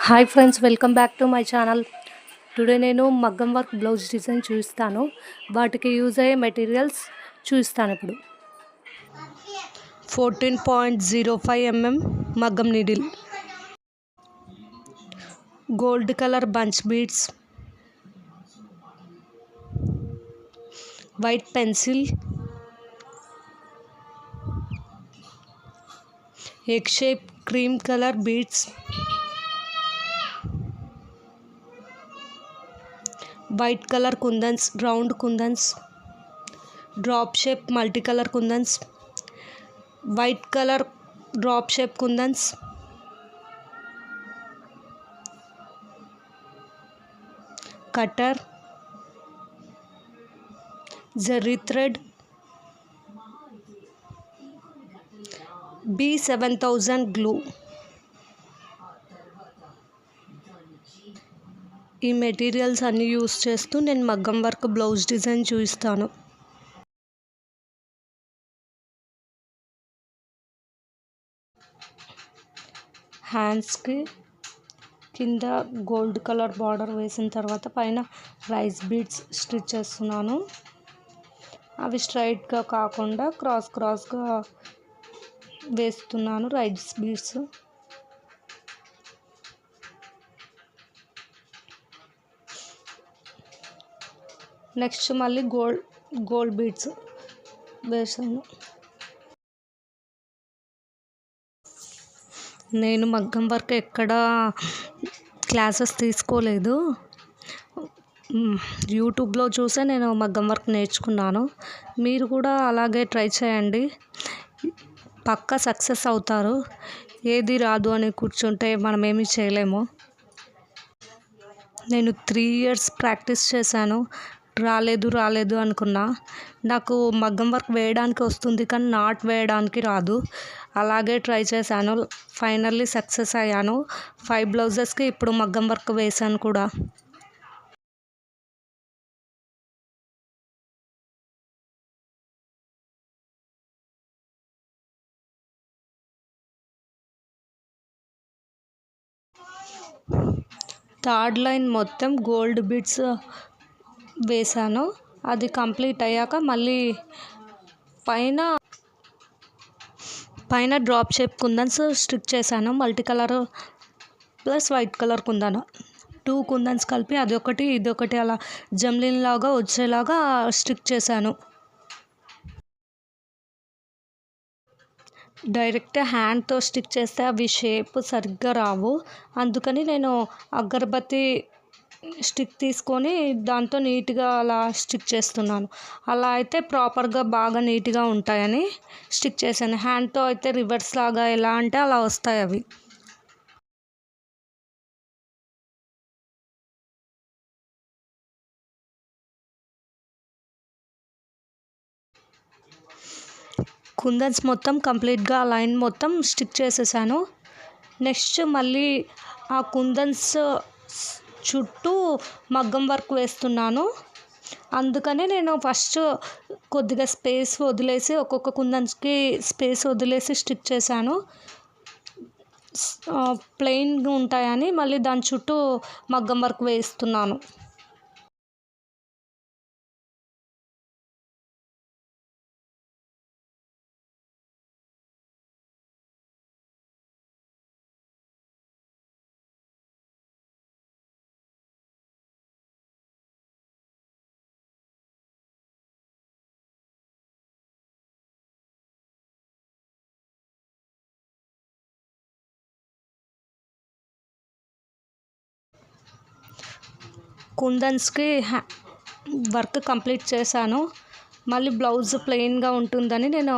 Hi friends, welcome back to my channel. Today నేను మగ్గం work blouse design చూపిస్తాను. వాటికి యూజ్ అయ్యే మెటీరియల్స్ చూపిస్తాను ఇప్పుడు. 14.05 mm మగ్గం needle, gold colour bunch beads, white pencil, egg shape cream colour beads, white colour kundans, round kundans, drop shape multi colour kundans, white colour drop shape kundans, cutter, zari thread, B7000 glue. ఈ materials అన్నీ use చేస్తూ నేను మగ్గం work blouse design చూపిస్తాను. హ్యాండ్స్కి కింద gold colour border వేసిన తర్వాత పైన రైస్ బీడ్స్ స్టిచ్ చేస్తున్నాను. అవి స్ట్రైట్గా కాకుండా క్రాస్గా వేస్తున్నాను రైస్ బీడ్స్. నెక్స్ట్ మళ్ళీ గోల్డ్ బీడ్స్ వేసాను. నేను మగ్గం వర్క్ ఎక్కడ క్లాసెస్ తీసుకోలేదు, యూట్యూబ్లో చూసే నేను మగ్గం వర్క్ నేర్చుకున్నాను. మీరు కూడా అలాగే ట్రై చేయండి, పక్కా సక్సెస్ అవుతారు. ఏది రాదు అని కూర్చుంటే మనం ఏమీ చేయలేము. నేను 3 years ప్రాక్టీస్ చేశాను, రాలేదు అనుకున్నా. నాకు మగ్గం వర్క్ వేయడానికి వస్తుంది కానీ నాట్ వేయడానికి రాదు. అలాగే ట్రై చేశాను, ఫైనల్లీ సక్సెస్ అయ్యాను. 5 బ్లౌజెస్కి ఇప్పుడు మగ్గం వర్క్ వేశాను కూడా. థర్డ్ లైన్ మొత్తం గోల్డ్ బిడ్స్ వేసాను. అది కంప్లీట్ అయ్యాక మళ్ళీ పైన డ్రాప్ షేప్ కుందన్స్ స్టిక్ చేశాను. Multi colour plus white colour kundan, 2 కుందన్స్ కలిపి అదొకటి ఇదొకటి అలా జమ్లిన్ లాగా వచ్చేలాగా స్టిక్ చేశాను. డైరెక్ట్ హ్యాండ్తో స్టిక్ చేస్తే అవి షేప్ సరిగ్గా రావు. అందుకని నేను అగరబత్తి స్టిక్ తీసుకొని దాంతో నీట్గా అలా స్టిక్ చేస్తున్నాను. అలా అయితే ప్రాపర్గా బాగా నీట్గా ఉంటాయని స్టిక్ చేశాను. హ్యాండ్తో అయితే రివర్స్ లాగా ఎలా అంటే అలా వస్తాయి అవి. కుందన్స్ మొత్తం కంప్లీట్గా లైన్ మొత్తం స్టిక్ చేసేసాను. నెక్స్ట్ మళ్ళీ ఆ కుందన్స్ చుట్టూ మగ్గం వర్క్ వేస్తున్నాను. అందుకని నేను ఫస్ట్ కొద్దిగా స్పేస్ వదిలేసి ఒక్కొక్క కుందన్స్కి స్పేస్ వదిలేసి స్టిక్ చేశాను. ప్లెయిన్గా ఉంటాయని మళ్ళీ దాని చుట్టూ మగ్గం వర్క్ వేస్తున్నాను. కుందన్స్కి వర్క్ కంప్లీట్ చేశాను. మళ్ళీ బ్లౌజ్ ప్లెయిన్గా ఉంటుందని నేను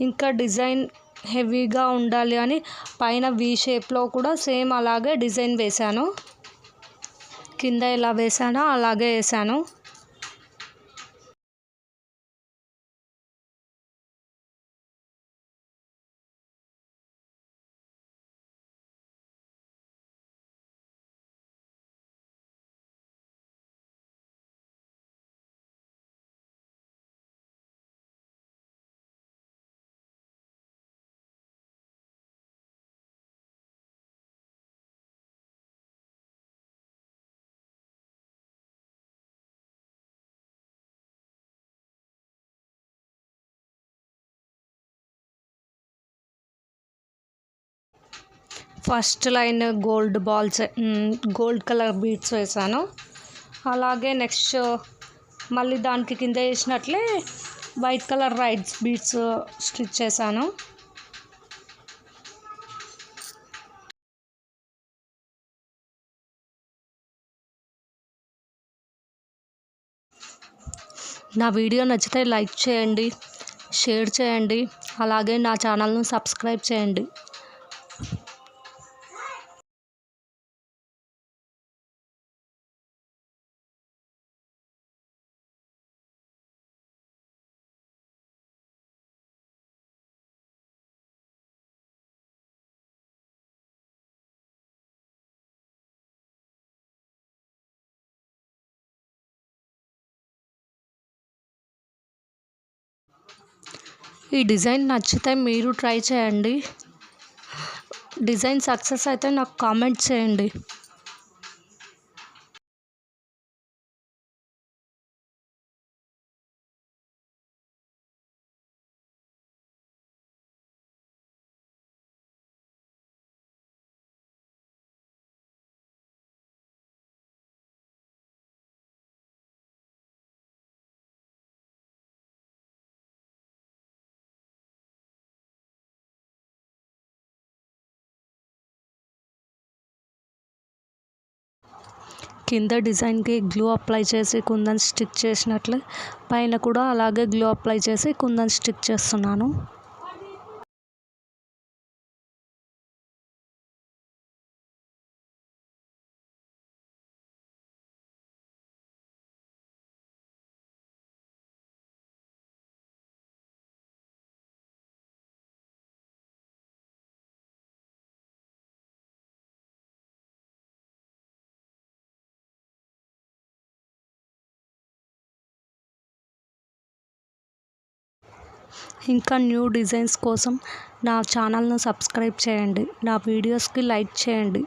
ఇంకా డిజైన్ హెవీగా ఉండాలి అని పైన వీ షేప్లో కూడా సేమ్ అలాగే డిజైన్ వేశాను. కింద ఎలా వేసానో అలాగే వేసాను. First line gold balls, gold colour beads వేసాను. అలాగే నెక్స్ట్ మళ్ళీ దానికి కింద వేసినట్లే white colour rides beads stitch చేశాను. నా వీడియో నచ్చితే లైక్ చేయండి, షేర్ చేయండి, అలాగే నా ఛానల్ను సబ్స్క్రైబ్ చేయండి. ఈ డిజైన్ నచ్చితే మీరు ట్రై చేయండి. డిజైన్ సక్సెస్ అయితే నాకు కామెంట్ చేయండి. కింద డిజైన్కి గ్లూ అప్లై చేసి కుందన్ స్టిక్ చేసినట్లే పైన కూడా అలాగే గ్లూ అప్లై చేసి కుందన్ స్టిక్ చేస్తున్నాను. ఇంకా న్యూ డిజైన్స్ కోసం నా ఛానల్ను సబ్స్క్రైబ్ చేయండి, నా వీడియోస్కి లైక్ చేయండి.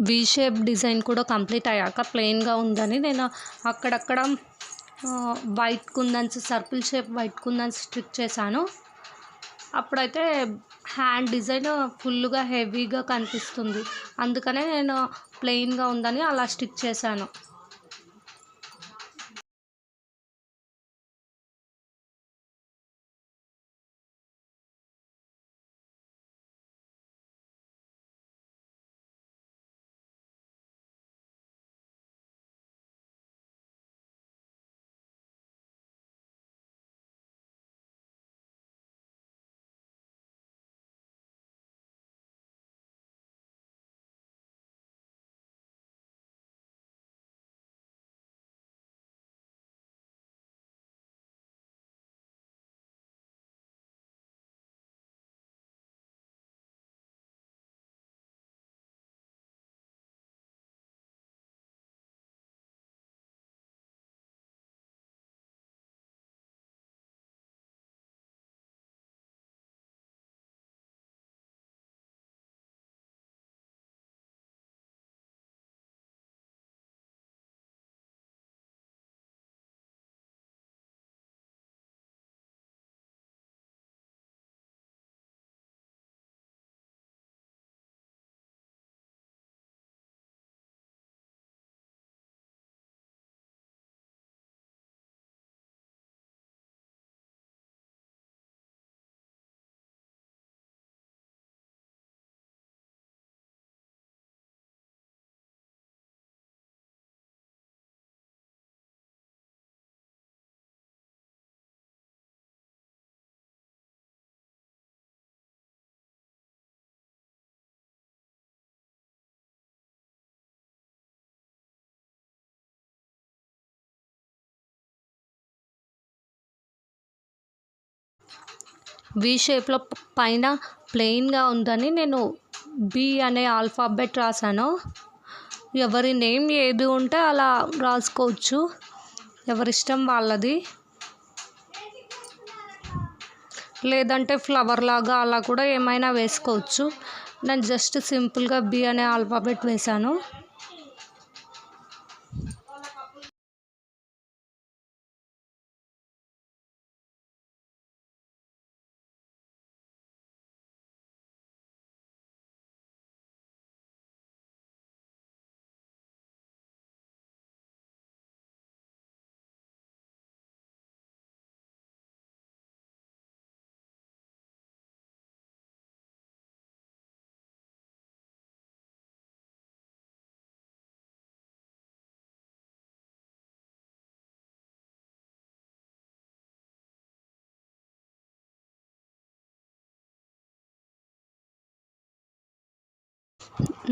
వి షేప్ డిజైన్ కూడా కంప్లీట్ అయ్యాక ప్లెయిన్గా ఉందని నేను అక్కడక్కడ వైట్ కుందన్స్, సర్కిల్ షేప్ వైట్ కుందన్స్ స్టిక్ చేశాను. అప్పుడైతే హ్యాండ్ డిజైన్ ఫుల్గా హెవీగా కనిపిస్తుంది, అందుకనే నేను ప్లెయిన్గా ఉందని అలా స్టిక్ చేశాను. వి షేప్లో పైన ప్లెయిన్గా ఉందని నేను బి అనే ఆల్ఫాబెట్ రాశాను. ఎవరి నేమ్ ఏది ఉంటే అలా రాసుకోవచ్చు, ఎవరిష్టం వాళ్ళది. లేదంటే ఫ్లవర్ లాగా అలా కూడా ఏమైనా వేసుకోవచ్చు. నేను జస్ట్ సింపుల్గా బి అనే ఆల్ఫాబెట్ వేశాను.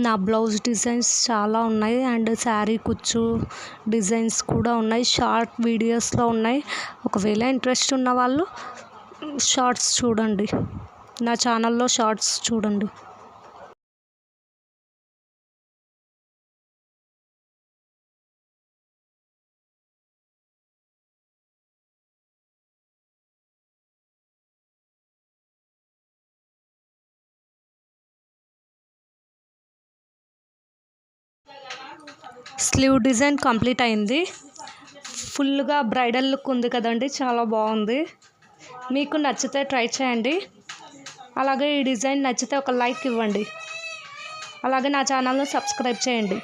నా బ్లౌజ్ డిజైన్స్ చాలా ఉన్నాయి అండ్ శారీ కుచ్చు డిజైన్స్ కూడా ఉన్నాయి, షార్ట్ వీడియోస్లో ఉన్నాయి. ఒకవేళ ఇంట్రెస్ట్ ఉన్న వాళ్ళు షార్ట్స్ చూడండి, నా ఛానల్లో షార్ట్స్ చూడండి. స్లీవ్ డిజైన్ కంప్లీట్ అయింది. ఫుల్గా బ్రైడల్ లుక్ ఉంది కదండి, చాలా బాగుంది. మీకు నచ్చితే ట్రై చేయండి. అలాగే ఈ డిజైన్ నచ్చితే ఒక లైక్ ఇవ్వండి. అలాగే నా ఛానల్ను సబ్స్క్రైబ్ చేయండి.